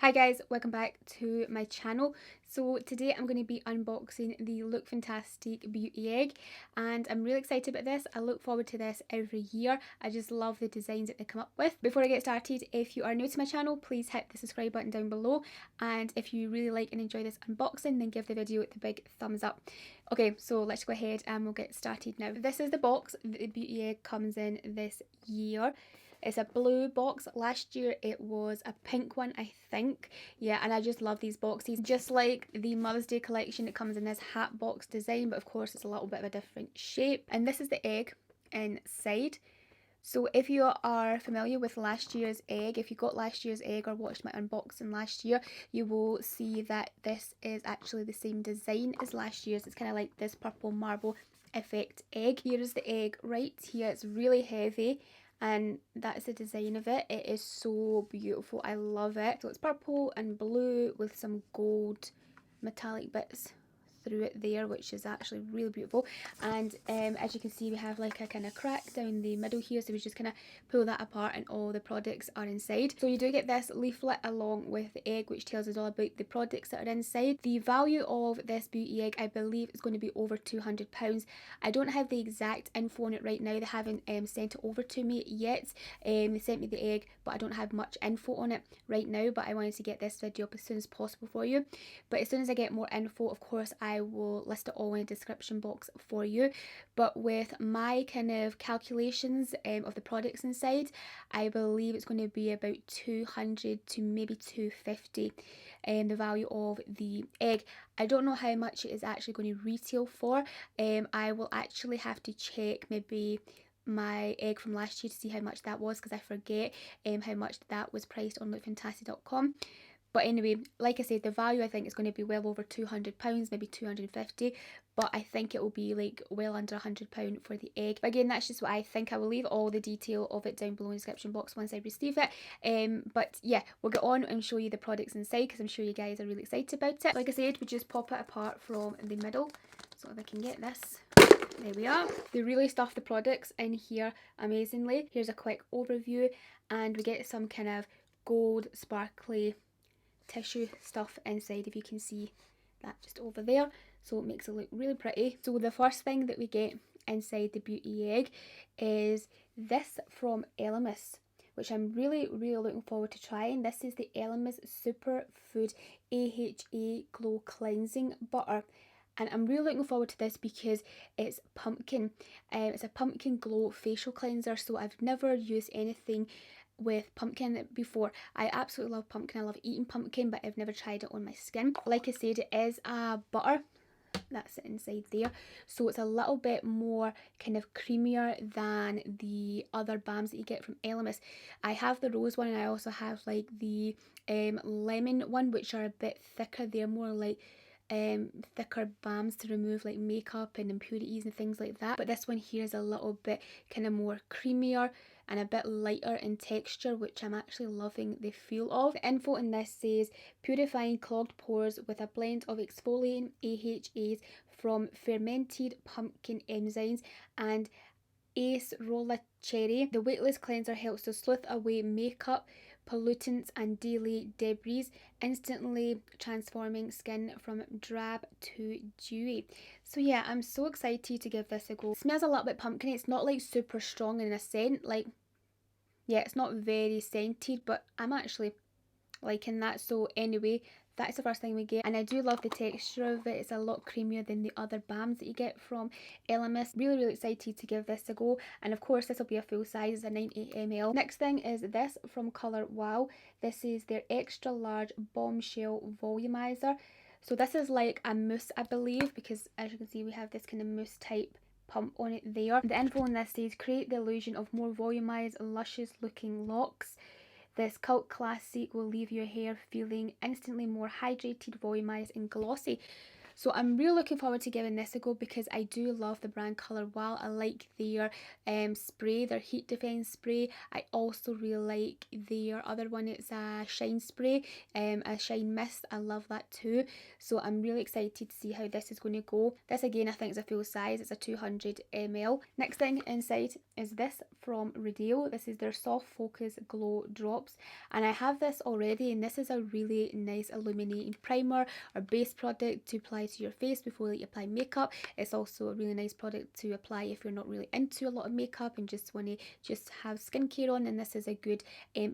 Hi guys, welcome back to my channel. So today I'm going to be unboxing the Lookfantastic beauty egg, and I'm really excited about this. I look forward to this every year. I just love the designs that they come up with. Before I get started, if you are new to my channel, please hit the subscribe button down below, and if you really like and enjoy this unboxing, then give the video the big thumbs up. Okay, so let's go ahead and we'll get started now. This is the box that the beauty egg comes in this year. It's a blue box. Last year it was a pink one, I think. Yeah, and I just love these boxes. Just like the Mother's Day collection, it comes in this hat box design, but of course it's a little bit of a different shape. And this is the egg inside. So if you are familiar with last year's egg, if you got last year's egg or watched my unboxing last year, you will see that this is actually the same design as last year's. It's kind of like this purple marble effect egg. Here is the egg right here. It's really heavy, and that's the design of it. It is so beautiful. I love it. So it's purple and blue with some gold metallic bits through it there, which is actually really beautiful. And as you can see, we have like a kind of crack down the middle here, so we just kind of pull that apart and all the products are inside. So you do get this leaflet along with the egg, which tells us all about the products that are inside. The value of this beauty egg, I believe, is going to be over £200. I don't have the exact info on it right now. They haven't sent it over to me yet. They sent me the egg, but I don't have much info on it right now, but I wanted to get this video up as soon as possible for you. But as soon as I get more info, of course, I will list it all in the description box for you. But with my kind of calculations of the products inside, I believe it's going to be about 200 to maybe 250, the value of the egg. I don't know how much it is actually going to retail for. I will actually have to check maybe my egg from last year to see how much that was, because I forget how much that was priced on lookfantastic.com. But anyway, like I said, the value I think is going to be well over £200, maybe 250, but I think it will be like well under £100 for the egg. But again, that's just what I think. I will leave all the detail of it down below in the description box once I receive it. But yeah, we'll get on and show you the products inside, because I'm sure you guys are really excited about it. Like I said, we just pop it apart from the middle. So if I can get this, there we are. They really stuff the products in here amazingly. Here's a quick overview, and we get some kind of gold sparkly tissue stuff inside, if you can see that just over there, so it makes it look really pretty. So the first thing that we get inside the beauty egg is this from Elemis, which I'm really looking forward to trying. This is the Elemis Superfood AHA Glow Cleansing Butter, and I'm really looking forward to this because it's pumpkin. It's a pumpkin glow facial cleanser, so I've never used anything with pumpkin before. I absolutely love pumpkin. I love eating pumpkin, but I've never tried it on my skin. Like I said, it is a butter. That's it inside there. So it's a little bit more kind of creamier than the other balms that you get from Elemis. I have the rose one, and I also have like the lemon one, which are a bit thicker. They're more like thicker balms to remove like makeup and impurities and things like that. But this one here is a little bit kind of more creamier and a bit lighter in texture, which I'm actually loving the feel of. The info in this says purifying clogged pores with a blend of exfoliating AHAs from fermented pumpkin enzymes and acerola cherry. The weightless cleanser helps to sleuth away makeup, pollutants and daily debris, instantly transforming skin from drab to dewy. So yeah, I'm so excited to give this a go. It smells a little bit pumpkin. It's not like super strong in a scent, like, yeah, it's not very scented, but I'm actually liking that. So anyway, that's the first thing we get, and I do love the texture of it. It's a lot creamier than the other balms that you get from Elemis. Really excited to give this a go, and of course this will be a full size, a 90ml. Next thing is this from Colour Wow. This is their extra large bombshell volumizer. So this is like a mousse, I believe, because as you can see we have this kind of mousse type pump on it there. The info on this says create the illusion of more volumized, luscious looking locks. This cult classic will leave your hair feeling instantly more hydrated, volumized and glossy. So I'm really looking forward to giving this a go because I do love the brand Colour Wow. I like their spray, their heat defense spray. I also really like their other one. It's a shine spray, a shine mist. I love that too. So I'm really excited to see how this is going to go. This again I think is a full size. It's a 200 ml. Next thing inside is this from Radeo. This is their Soft Focus Glow Drops, and I have this already, and this is a really nice illuminating primer or base product to apply to your face before you apply makeup. It's also a really nice product to apply if you're not really into a lot of makeup and just want to just have skincare on, and this is a good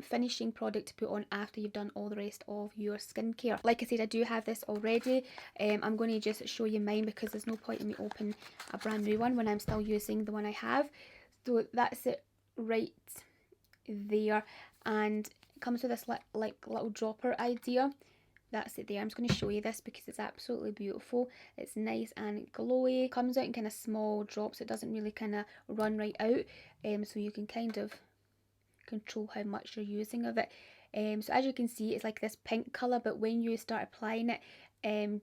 finishing product to put on after you've done all the rest of your skincare. Like I said, I do have this already. I'm going to just show you mine because there's no point in me opening a brand new one when I'm still using the one I have. So that's it right there, and it comes with this like little dropper idea. That's it there. I'm just going to show you this because it's absolutely beautiful. It's nice and glowy. It comes out in kind of small drops. It doesn't really kind of run right out, so you can kind of control how much you're using of it. So as you can see, it's like this pink colour, but when you start applying it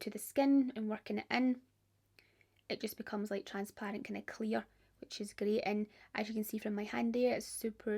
to the skin and working it in, it just becomes like transparent, kind of clear, which is great. And as you can see from my hand there, it's super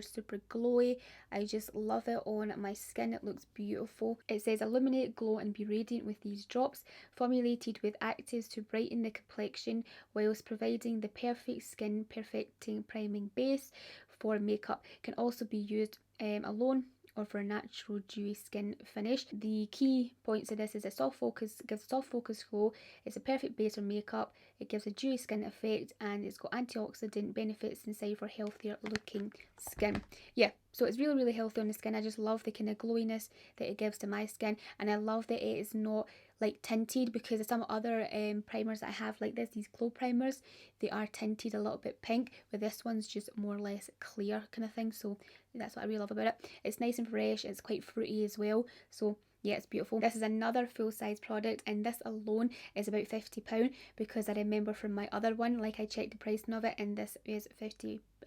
glowy. I just love it on my skin. It looks beautiful. It says illuminate, glow and be radiant with these drops, formulated with actives to brighten the complexion whilst providing the perfect skin perfecting priming base for makeup. Can also be used alone or for a natural dewy skin finish. The key points of this is a soft focus, gives soft focus glow, it's a perfect base for makeup, it gives a dewy skin effect, and it's got antioxidant benefits inside for healthier looking skin. Yeah, so it's really healthy on the skin. I just love the kind of glowiness that it gives to my skin, and I love that it is not like tinted, because some other primers that I have like this, these glow primers, they are tinted a little bit pink, but this one's just more or less clear kind of thing. So that's what I really love about it. It's nice and fresh, it's quite fruity as well, so yeah, it's beautiful. This is another full size product, and this alone is about £50 because I remember from my other one, like I checked the pricing of it, and this is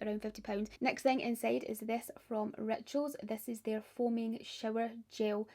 around £50. Next thing inside is this from Rituals. This is their foaming shower gel,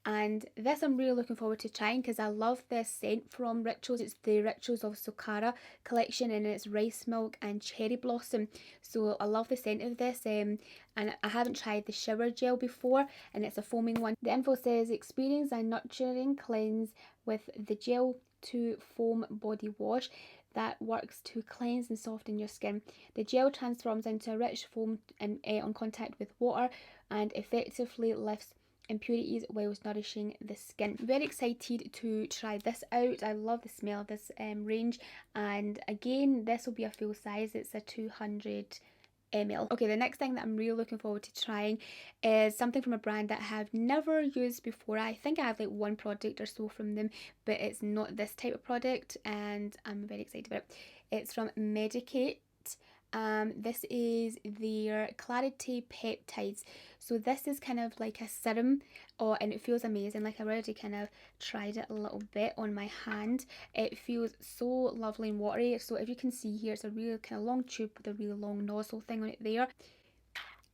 and this I'm really looking forward to trying because I love this scent from Rituals. It's the Rituals of Sokara collection, and it's rice milk and cherry blossom. So I love the scent of this, and I haven't tried the shower gel before, and it's a foaming one. The info says experience a nurturing cleanse with the gel to foam body wash that works to cleanse and soften your skin. The gel transforms into a rich foam on contact with water and effectively lifts impurities whilst nourishing the skin. Very excited to try this out. I love the smell of this range, and again, this will be a full size. It's a 200 ml. Okay, the next thing that I'm really looking forward to trying is something from a brand that I have never used before. I think I have like one product or so from them, but it's not this type of product, and I'm very excited about it. It's from Medicate. This is their Clarity Peptides. So this is kind of like a serum, and it feels amazing. Like I already kind of tried it a little bit on my hand. It feels so lovely and watery. So if you can see here, it's a really kind of long tube with a really long nozzle thing on it there.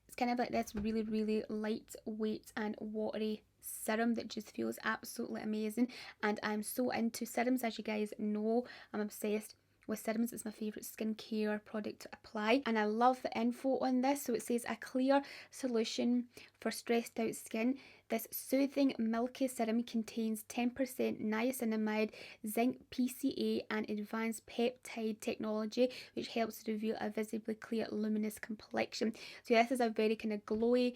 It's kind of like this really lightweight and watery serum that just feels absolutely amazing. And I'm so into serums, as you guys know. I'm obsessed with serums. It's my favourite skincare product to apply, and I love the info on this. So it says a clear solution for stressed out skin. This soothing milky serum contains 10% niacinamide, zinc, PCA and advanced peptide technology, which helps to reveal a visibly clear luminous complexion. So this is a very kind of glowy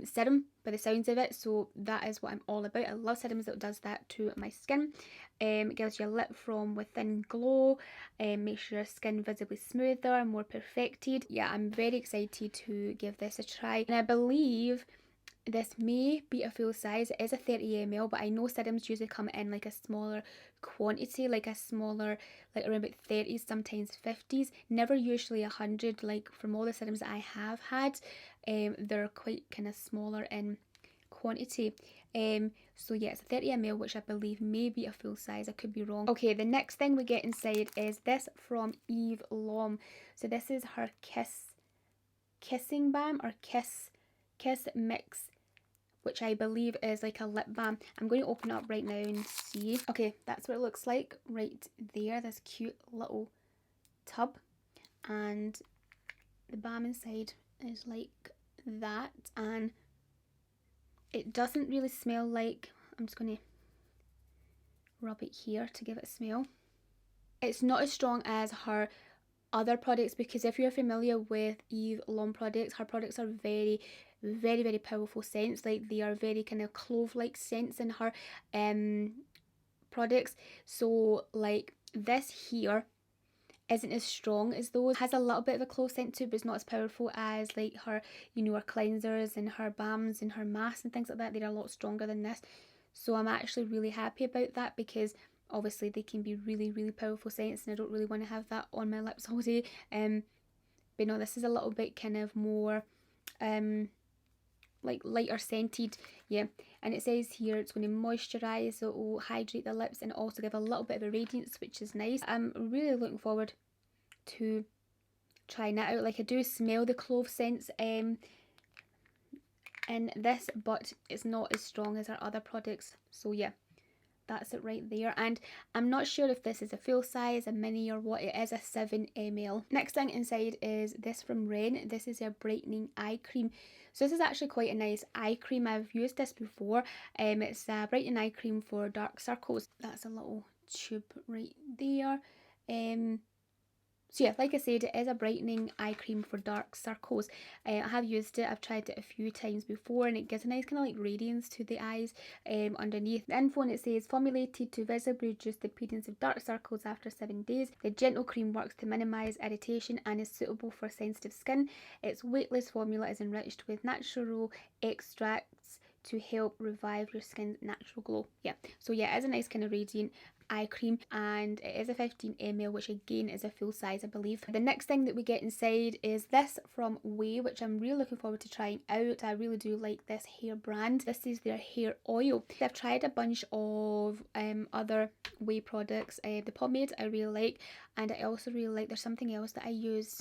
serum by the sounds of it, so that is what I'm all about. I love serums that does that to my skin. It gives you a lit from within glow, makes your skin visibly smoother and more perfected. Yeah, I'm very excited to give this a try, and I believe this may be a full size. It is a 30 ml, but I know serums usually come in like a smaller quantity, like a smaller, like around about 30s, sometimes 50s, never usually 100. Like from all the serums that I have had, they're quite kind of smaller in quantity. So yeah, it's a 30 ml, which I believe may be a full size. I could be wrong. Okay, the next thing we get inside is this from Eve Lom. So this is her kissing balm, or kiss mix which I believe is like a lip balm. I'm going to open it up right now and see. Okay, that's what it looks like right there, this cute little tub, and the balm inside is like that, and it doesn't really smell like, I'm just going to rub it here to give it a smell. It's not as strong as her other products, because if you're familiar with Eve Lom products, her products are very, very, very powerful scents. Like, they are very kind of clove-like scents in her products. So like this here isn't as strong as those. It has a little bit of a clove scent to it, but it's not as powerful as like her, you know, her cleansers and her balms and her masks and things like that. They're a lot stronger than this. So I'm actually really happy about that, because obviously they can be really, really powerful scents, and I don't really want to have that on my lips all day. But no, this is a little bit kind of more like lighter scented, yeah. And it says here it's going to moisturize, so it will hydrate the lips and also give a little bit of a radiance, which is nice. I'm really looking forward to trying that out. Like, I do smell the clove scents in this, but it's not as strong as our other products. So yeah, that's it right there. And I'm not sure if this is a full size, a mini, or what. It is a 7 ml. Next thing inside is this from Ren. This is a brightening eye cream. So this is actually quite a nice eye cream. I've used this before. It's a brightening eye cream for dark circles. That's a little tube right there. So yeah, like I said, it is a brightening eye cream for dark circles. I have used it, I've tried it a few times before, and it gives a nice kind of like radiance to the eyes underneath. The info on it says, formulated to visibly reduce the appearance of dark circles after 7 days. The gentle cream works to minimise irritation and is suitable for sensitive skin. Its weightless formula is enriched with natural extracts to help revive your skin's natural glow. Yeah, so yeah, it is a nice kind of radiant eye cream, and it is a 15 ml, which again is a full size, I believe. The next thing that we get inside is this from Way, which I'm really looking forward to trying out. I really do like this hair brand. This is their hair oil. I've tried a bunch of other Way products. The pomade I really like, and I also really like, there's something else that I use.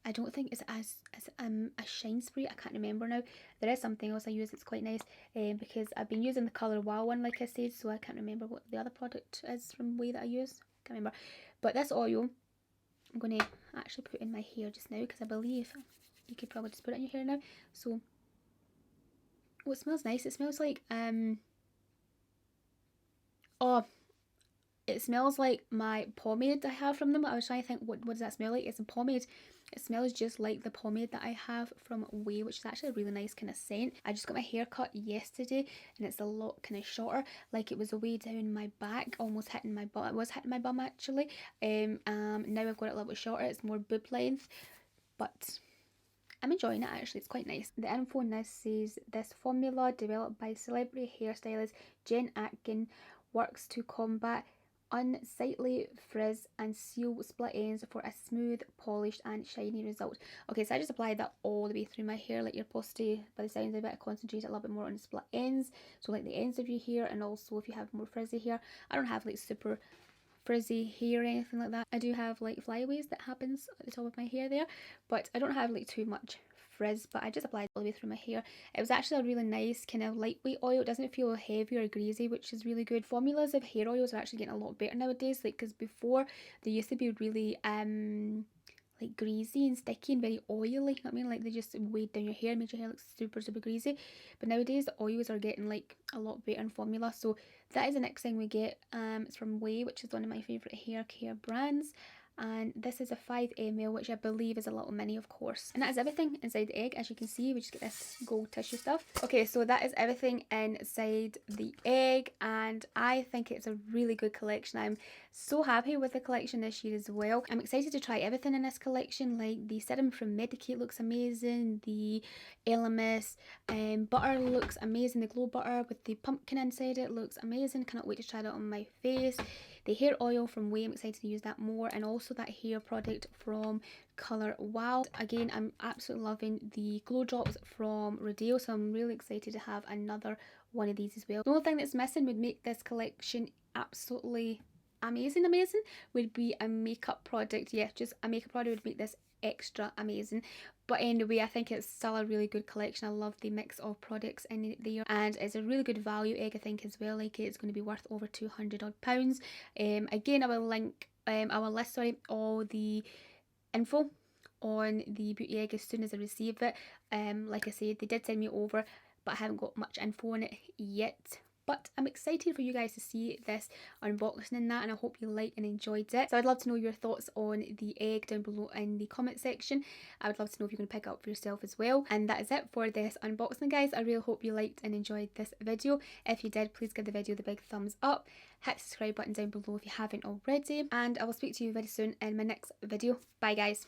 I don't think it's as a shine spray. I can't remember now. There is something else I use that's quite nice, because I've been using the Colour Wow one, like I said, so I can't remember what the other product is from Way that I use. Can't remember. But this oil, I'm going to actually put in my hair just now, because I believe you could probably just put it in your hair now. So, oh, it smells nice. It smells like, oh, it smells like my pomade I have from them. I was trying to think, what does that smell like? It's a pomade. It smells just like the pomade that I have from Way, which is actually a really nice kind of scent. I just got my hair cut yesterday, and it's a lot kind of shorter. Like, it was way down my back, almost hitting my bum. It was hitting my bum actually. Now I've got it a little bit shorter. It's more boob length, but I'm enjoying it actually. It's quite nice. The info on this says, this formula developed by celebrity hairstylist Jen Atkin works to combat unsightly frizz and seal split ends for a smooth, polished and shiny result. Okay, so I just applied that all the way through my hair. Like, you're supposed to, by the sounds of it, concentrate a little bit more on the split ends, so like the ends of your hair, and also if you have more frizzy hair. I don't have like super frizzy hair or anything like that. I do have like flyaways that happens at the top of my hair there, but I don't have like too much frizz. But I just applied all the way through my hair. It was actually a really nice kind of lightweight oil. It doesn't feel heavy or greasy, which is really good. Formulas of hair oils are actually getting a lot better nowadays, like, because before they used to be really like greasy and sticky and very oily, you know what I mean? Like, they just weighed down your hair, made your hair look super, super greasy. But nowadays the oils are getting like a lot better in formula. So that is the next thing we get. It's from Way, which is one of my favourite hair care brands. And this is a 5 ml, which I believe is a little mini, of course. And that is everything inside the egg. As you can see, we just get this gold tissue stuff. Okay, so that is everything inside the egg, and I think it's a really good collection. I'm so happy with the collection this year as well. I'm excited to try everything in this collection. Like, the sedum from Medicate looks amazing. The elemis butter looks amazing. The glow butter with the pumpkin inside it looks amazing. Cannot wait to try that on my face. The hair oil from Way, I'm excited to use that more, and also that hair product from Colour Wow. Again, I'm absolutely loving the glow drops from Radeo, so I'm really excited to have another one of these as well. The only thing that's missing would make this collection absolutely amazing would be a makeup product. Yeah, just a makeup product would make this extra amazing. But anyway, I think it's still a really good collection. I love the mix of products in there, and it's a really good value egg, I think, as well. Like, it's going to be worth over £200 odd. Again, I will link, I will list, sorry, all the info on the beauty egg as soon as I receive it. Like I said, they did send me over, but I haven't got much info on it yet. But I'm excited for you guys to see this unboxing and that, and I hope you liked and enjoyed it. So I'd love to know your thoughts on the egg down below in the comment section. I would love to know if you're going to pick it up for yourself as well. And that is it for this unboxing, guys. I really hope you liked and enjoyed this video. If you did, please give the video the big thumbs up. Hit the subscribe button down below if you haven't already. And I will speak to you very soon in my next video. Bye, guys.